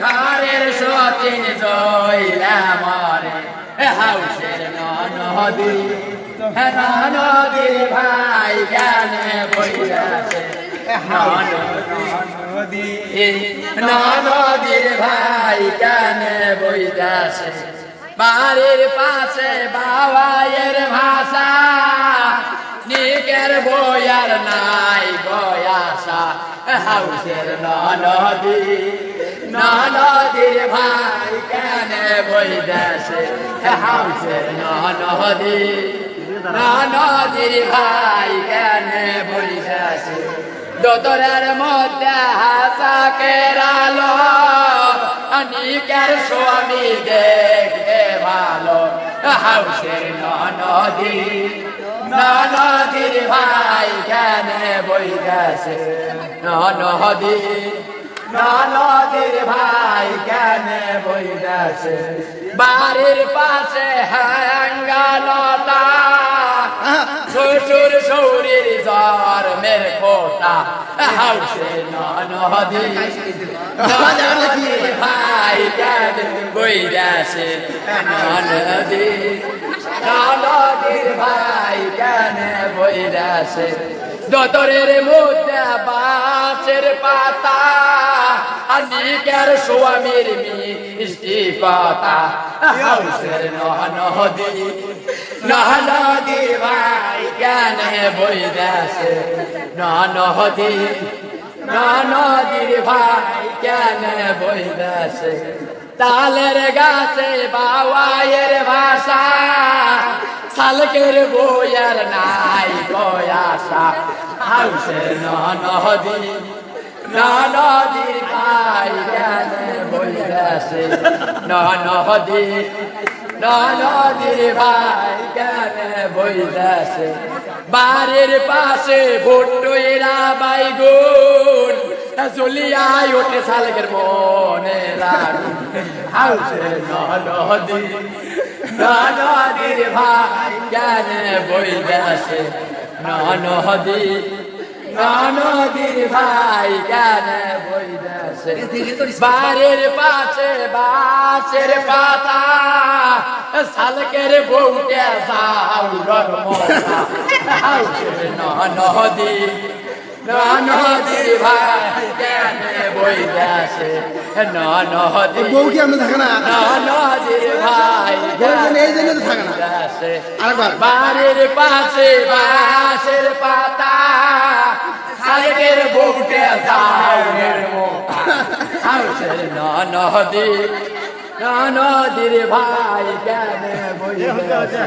ঘরের সতীন জইলা মরে হাউসের নদী নদীর ভাই জ্ঞানে বইয়াছে নদীর ভাই জ্ঞানে বইয়াছে বাড়ির পাশে বাবায়ের ভাষা নিকের বয়ার নাই বয়াসা হাউসের নদীর ভাই কেনে বইদাসে হাউসের নদীর ভাই কেনে বইদাসে দোতরের মধ্যে হাসা কেরালো নিকের স্বামী দেখতে ভালো হাউসের নদীর ভাই কেনে বইদাসে নদীর ভাই কেনে বইদাসে বাড়ির পাশে হ্যাঙ্গালতা শ্বশুর শৌরির জ্বর মের খোটা হাউসে নদীর ভাই কেনে বইদাসে নদীর ভাই কেনে বইদাসে দোতরের মধ্যে বাঁশের পাতা নিকের স্বামীর মিষ্টি কথা হাউসের নদীর ভাই কেনে বইদাসে নদীর ভাই কেনে বইদাসে তালের গাছে বাবায়ের ভাষা শালকের বইয়ার নাই বয়াসা হাউসের নদীর ভাই কেনে বইদাসে নদীর ভাই কেনে বইদাসে বাড়ির পাশে ভুট্টুইরা বাইগুন চলিয়ায় ওঠে শালকের মনে রাখুন হাউসের নদীর ভাই কেনে বইদাসে নদীর ভাই কেনে বইদাসে বাড়ির পাশে বাঁশের পাতা শালকের বউকে সাউরর মোটা হাউসের নদীর ভাই কেনে বইদাসে বউ কি আমরা থাকে না নদীর ভাই এই জন্য তো থাকে না আরেকবার বাড়ির পাশে বাঁশের পাতা শালকের বউকে সাউরর মোটা হাউসের নদীর ভাই কেনে বইদাসে